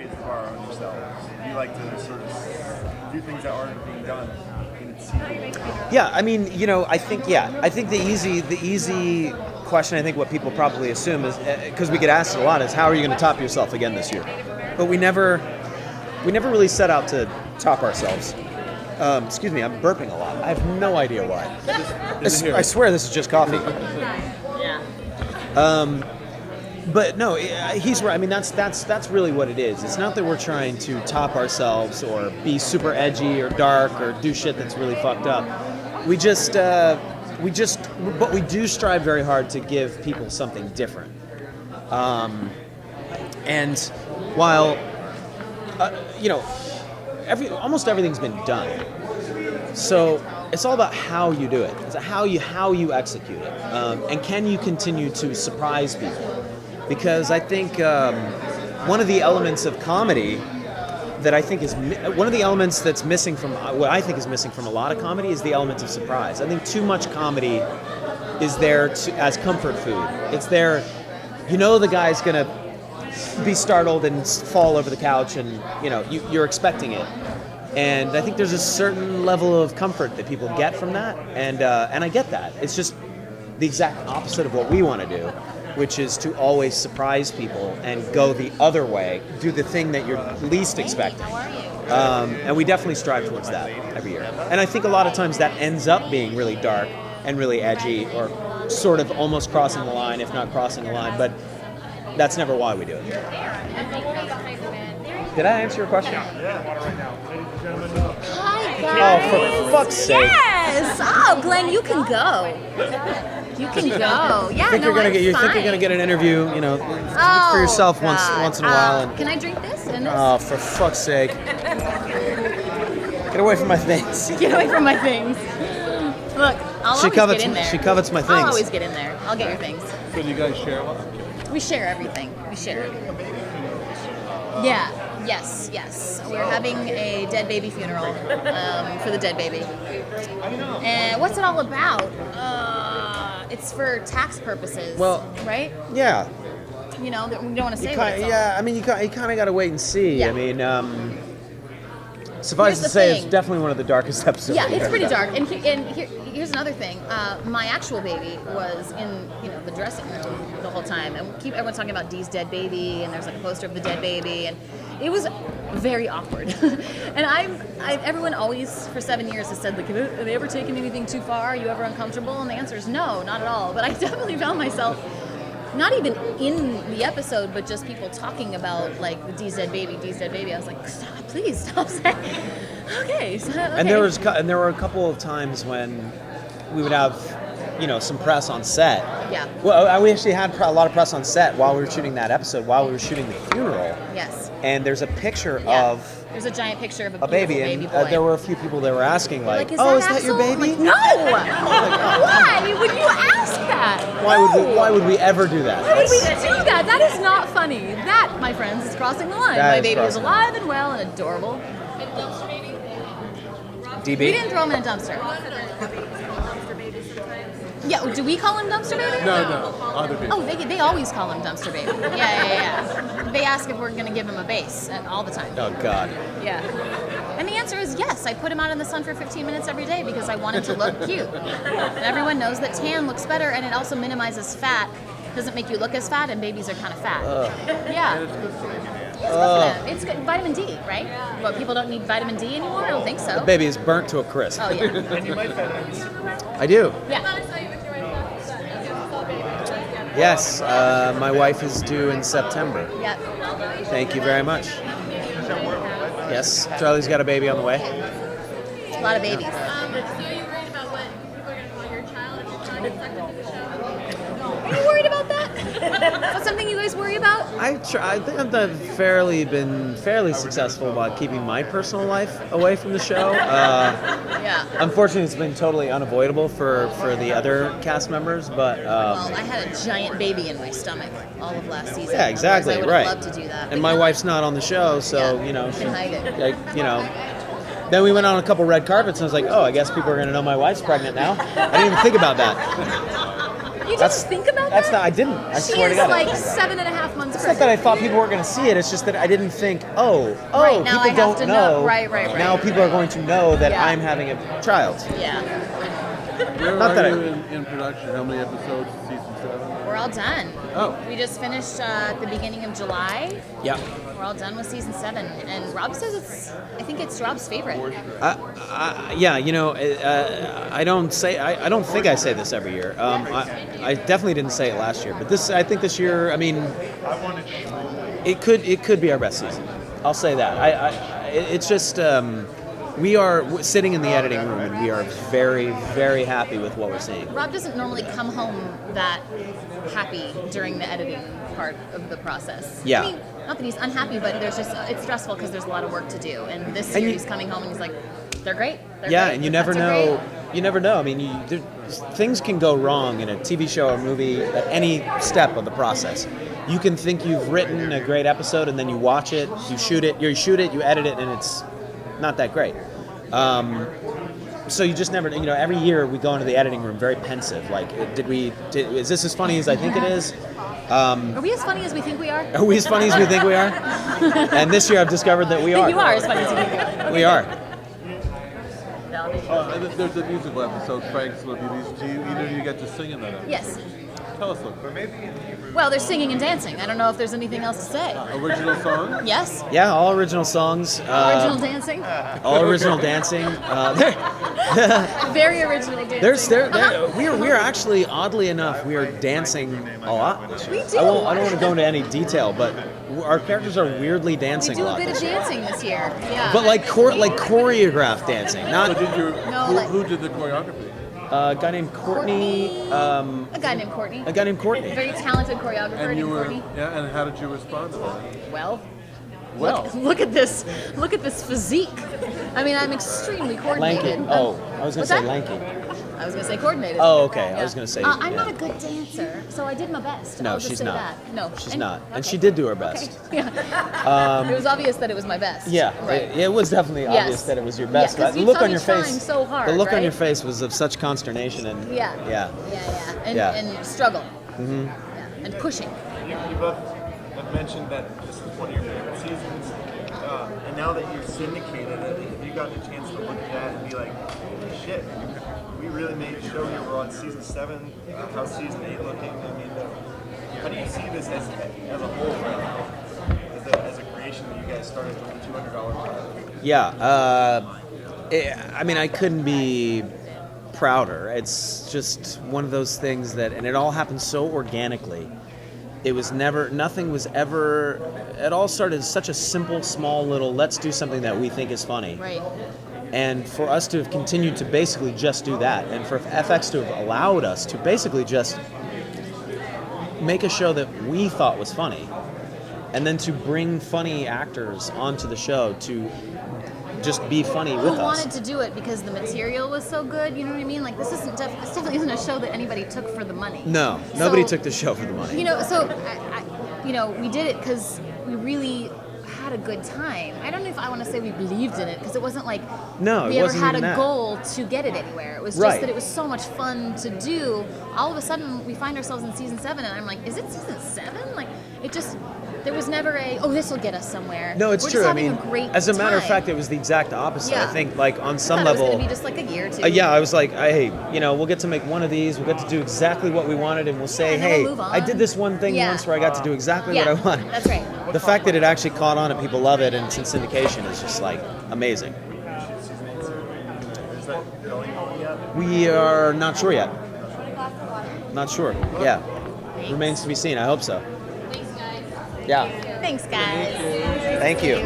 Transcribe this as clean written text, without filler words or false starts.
raise the bar on yourselves. You like to sort of do things that aren't being done in its season. Yeah, I mean, I think the easy question, I think what people probably assume is, because we get asked it a lot, is how are you going to top yourself again this year? But we never really set out to top ourselves. Excuse me, I'm burping a lot. I have no idea why. I swear this is just coffee. Yeah. But no, he's right. I mean, that's really what it is. It's not that we're trying to top ourselves or be super edgy or dark or do shit that's really fucked up. But we do strive very hard to give people something different. And while, almost everything's been done. So it's all about how you do it. It's how you execute it. And can you continue to surprise people? Because I think one of the elements of comedy that I think is one of the elements that's missing from what I think is missing from a lot of comedy is the element of surprise. I think too much comedy is there as comfort food. It's there, the guy's gonna be startled and fall over the couch, and you're expecting it. And I think there's a certain level of comfort that people get from that, and I get that. It's just the exact opposite of what we want to do, which is to always surprise people and go the other way, do the thing that you're least expecting. And we definitely strive towards that every year. And I think a lot of times that ends up being really dark and really edgy, or sort of almost crossing the line, if not crossing the line, but that's never why we do it. Did I answer your question? Hi, guys. Oh, for fuck's sake. Yes. Oh, Glenn, you can go. You can go. Yeah, You think you're gonna get an interview, for yourself once in a while. And, can I drink this? And this? oh, for fuck's sake! Get away from my things. Get away from my things. Look, I'll always get in there. She covets my things. I'll always get in there. I'll get your things. So do you guys share one? We share everything. We share. Yeah. Yes. We're having a dead baby funeral for the dead baby. And what's it all about? It's for tax purposes. Well, right? Yeah. We don't want to say what it's yeah. I mean, you kind of got to wait and see. Yeah. I mean, suffice to say, it's definitely one of the darkest episodes. Yeah, it's pretty dark. And here's another thing. My actual baby was in the dressing room the whole time, and everyone's talking about Dee's dead baby, and there's like a poster of the dead baby, and it was very awkward. And everyone always for 7 years has said, like, have they ever taken anything too far? Are you ever uncomfortable? And the answer is no, not at all. But I definitely found myself not even in the episode, but just people talking about like the Dee's dead baby. I was like, stop, please stop saying. Okay. And there were a couple of times when we would have, some press on set. Yeah. Well, we actually had a lot of press on set while we were shooting that episode, while we were shooting the funeral. Yes. And there's a picture of there's a giant picture of a baby, baby and boy. There were a few people that were asking, like, is is that that your Axel? baby? I'm like, no! Why would you ask that? Why would we ever do that? Why would we do that? That is not funny. That, my friends, is crossing the line. My baby is alive and well and adorable. DB? We didn't throw him in a dumpster. Yeah, do we call him dumpster baby? No, other people. Oh, they always call him dumpster baby. Yeah. They ask if we're going to give him a base all the time. Oh, God. Yeah. And the answer is yes. I put him out in the sun for 15 minutes every day because I want him to look cute. And everyone knows that tan looks better, and it also minimizes fat. Doesn't make you look as fat, and babies are kind of fat. Yeah. It's good for them. It's good. Vitamin D, right? But people don't need vitamin D anymore? I don't think so. The baby is burnt to a crisp. Oh, yeah. And you might find I do. Yeah. Yes, my wife is due in September. Yeah. Thank you very much. Yes, Charlie's got a baby on the way. A lot of babies. So are you worried about what people are going to call your child if your child gets sucked into the show? Are you worried about that? Is that something you guys worry about? I think I've been fairly successful about keeping my personal life away from the show. Yeah. Unfortunately, it's been totally unavoidable for the other cast members, but... Well, I had a giant baby in my stomach all of last season. Yeah, exactly, Otherwise, I would have loved to do that. And my wife's not on the show, so, Yeah, you can hide it. Then we went on a couple red carpets, and I was like, oh, I guess people are going to know my wife's pregnant now. I didn't even think about that. You didn't think about That's that? not. I didn't. I She swear to is God. like 7.5 months It's not that I pregnant. thought people weren't going to see it. It's just that I didn't think, Right, now people I have don't to know. know. Right. Now people are going to know that Yeah. I'm having a child. Yeah, Where Not are that I- you in production? How many episodes of season 7? we're all done. Oh. We just finished at the beginning of July. Yeah. We're all done with season 7, and Rob says I think it's Rob's favorite. Yeah, I don't say. I don't think I say this every year. I definitely didn't say it last year, but I think this year. I mean, it could be our best season. I'll say that. It's just we are sitting in the editing room and we are very, very happy with what we're seeing. Rob doesn't normally come home that happy during the editing part of the process. Yeah. I mean, not that he's unhappy, but there's just it's stressful because there's a lot of work to do. And this And year you- he's coming home and he's like, they're great. They're Yeah, great. and you The never cuts are know. great." You never know. I mean, things can go wrong in a TV show or movie at any step of the process. You can think you've written a great episode, and then you watch it, you shoot it, you edit it, and it's not that great. So you just never. Every year we go into the editing room very pensive. Like, is this as funny as I think it is? Are we as funny as we think we are? Are we as funny as we think we are? And this year I've discovered that we are. You are as funny as you think you are. We are. And there's a musical episode, Frank's Little Beauties. Do either of you get to sing in that episode? Yes. Tell us a little. Well, there's singing and dancing. I don't know if there's anything else to say. Original song? Yes. Yeah, all original songs. Original dancing. All original dancing. Very original dancing. We are actually, oddly enough, we are dancing a lot this year. We do. I don't want to go into any detail, but our characters are weirdly We dancing do a a lot bit of this year. dancing this year. Yeah. But like choreographed dancing, So not did you? No, who, like- who did the choreography? a guy named Courtney. A guy named Courtney. A guy named Courtney. Very talented choreographer And you named were, Courtney. yeah. And how did you respond to that? Well, Well, look at this physique. I mean, I'm extremely coordinated. Lanky. Oh, I was gonna What's say that? lanky. I was gonna say coordinated. Oh, okay. I was gonna say, I'm yeah. not a good dancer, so I did my best. No, I'll just she's say not. That. No, She's and- not. And okay. she did do her best. Okay. Yeah. It was obvious that it was my best. Yeah, Right. it was definitely Yes. obvious that it was your best. Yeah, 'cause the you look saw on me your trying face, so hard, the look on right? your face was of such consternation and Yeah. yeah. And, Yeah. and struggle. Mm-hmm. Yeah. And pushing. You both have mentioned that this is one of your favorite seasons, and now that you've syndicated it, have you gotten a chance to look at that and be like, holy shit, we really made a show here. We're on season 7. How's season 8 looking? I mean, how do you see this as a whole right now? As a creation that you guys started with a $200 product? Yeah, I mean, I couldn't be prouder. It's just one of those things that, and it all happened so organically. It was nothing was ever, it all started as such a simple, small little, let's do something that we think is funny. Right. And for us to have continued to basically just do that, and for FX to have allowed us to basically just make a show that we thought was funny, and then to bring funny actors onto the show to just be funny with Who us. wanted to do it because the material was so good? You know what I mean? Like this definitely isn't a show that anybody took for the money. No, nobody So- took the show for the money. You know, so we did it because we really had a good time. I don't know if I want to say we believed in it because it wasn't like No, we it ever wasn't had a even that. goal to get it anywhere. It was Right. just that it was so much fun to do. All of a sudden, we find ourselves in season 7, and I'm like, is it season 7? Like, it just there was never this will get us somewhere. No, it's We're true. Just I having mean, a great as a matter of time. fact, it was the exact opposite. Yeah. I think, like on I some thought it was level, going to be just like a year or two. yeah, I was like, hey, we'll get to make one of these. We'll get to do exactly what we wanted, and we'll say, and then hey, we'll move on. I did this one thing Yeah. once where I got to do exactly Yeah, what I wanted. that's right. The fact that it actually caught on and people love it, and it's in syndication, is just like amazing. Is that going on yet? We are not sure yet. Not sure. Yeah, remains to be seen. I hope so. Thanks, guys. Yeah. Thanks, guys. Thank you.